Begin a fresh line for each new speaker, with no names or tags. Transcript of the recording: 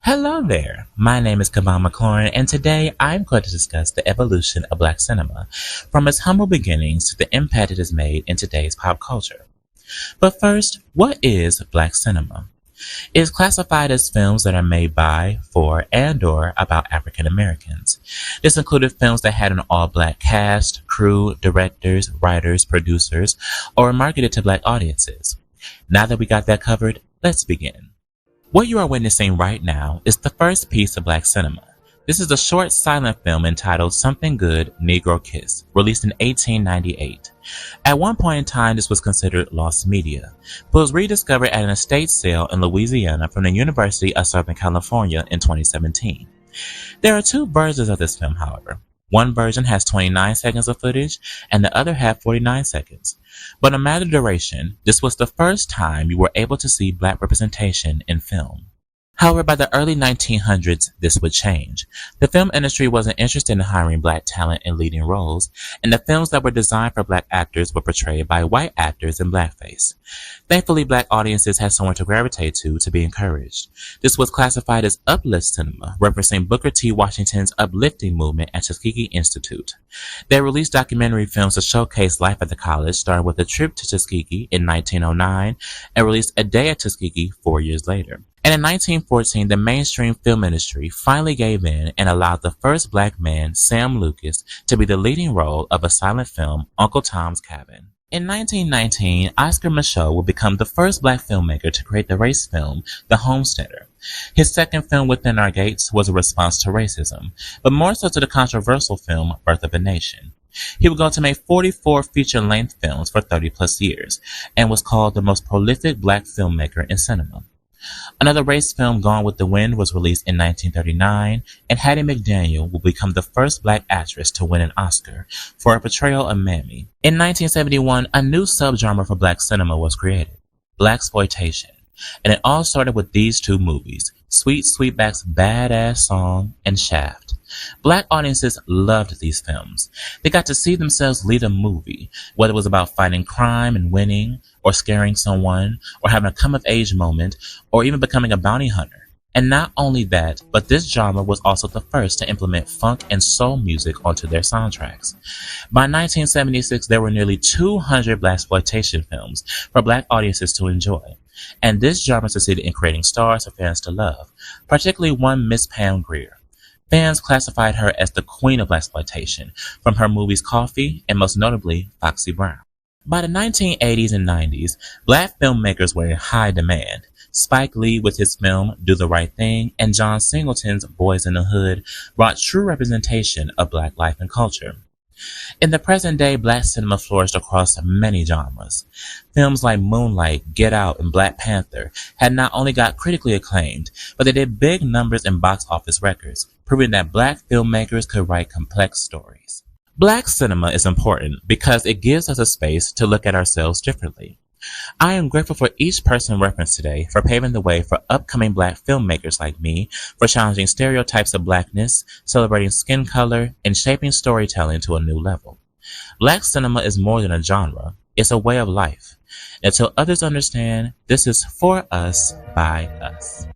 Hello there, my name is Kaban McLaurin, and today I'm going to discuss the evolution of Black cinema, from its humble beginnings to the impact it has made in today's pop culture. But first, what is Black cinema? It is classified as films that are made by, for, and/or about African Americans. This included films that had an all-black cast, crew, directors, writers, producers, or were marketed to Black audiences. Now that we got that covered, let's begin. What you are witnessing right now is the first piece of Black cinema. This is a short silent film entitled Something Good, Negro Kiss, released in 1898. At one point in time, this was considered lost media, but was rediscovered at an estate sale in Louisiana from the University of Southern California in 2017. There are two versions of this film, however. One version has 29 seconds of footage, and the other had 49 seconds. But no matter the duration, this was the first time you were able to see Black representation in film. However, by the early 1900s, this would change. The film industry wasn't interested in hiring Black talent in leading roles, and the films that were designed for Black actors were portrayed by white actors in blackface. Thankfully, Black audiences had somewhere to gravitate to be encouraged. This was classified as uplift cinema, referencing Booker T. Washington's uplifting movement at Tuskegee Institute. They released documentary films to showcase life at the college, starting with a trip to Tuskegee in 1909, and released A Day at Tuskegee 4 years later. And in 1914, the mainstream film industry finally gave in and allowed the first Black man, Sam Lucas, to be the leading role of a silent film, Uncle Tom's Cabin. In 1919, Oscar Micheaux would become the first Black filmmaker to create the race film, The Homesteader. His second film, Within Our Gates, was a response to racism, but more so to the controversial film, Birth of a Nation. He would go on to make 44 feature-length films for 30 plus years, and was called the most prolific Black filmmaker in cinema. Another race film, Gone with the Wind, was released in 1939, and Hattie McDaniel will become the first Black actress to win an Oscar for her portrayal of Mammy. In 1971, a new subgenre for Black cinema was created, Blaxploitation, and it all started with these two movies, Sweet Sweetback's Badass Song and Shaft. Black audiences loved these films. They got to see themselves lead a movie, whether it was about fighting crime and winning, or scaring someone, or having a come-of-age moment, or even becoming a bounty hunter. And not only that, but this genre was also the first to implement funk and soul music onto their soundtracks. By 1976, there were nearly 200 Blaxploitation films for Black audiences to enjoy. And this genre succeeded in creating stars for fans to love, particularly one Miss Pam Grier. Fans classified her as the queen of Blaxploitation from her movies Coffee and most notably Foxy Brown. By the 1980s and 90s, Black filmmakers were in high demand. Spike Lee with his film Do the Right Thing and John Singleton's Boys in the Hood brought true representation of Black life and culture. In the present day, Black cinema flourished across many genres. Films like Moonlight, Get Out, and Black Panther had not only got critically acclaimed, but they did big numbers in box office records, proving that Black filmmakers could write complex stories. Black cinema is important because it gives us a space to look at ourselves differently. I am grateful for each person referenced today for paving the way for upcoming Black filmmakers like me, for challenging stereotypes of Blackness, celebrating skin color, and shaping storytelling to a new level. Black cinema is more than a genre, it's a way of life. Until others understand, this is for us, by us.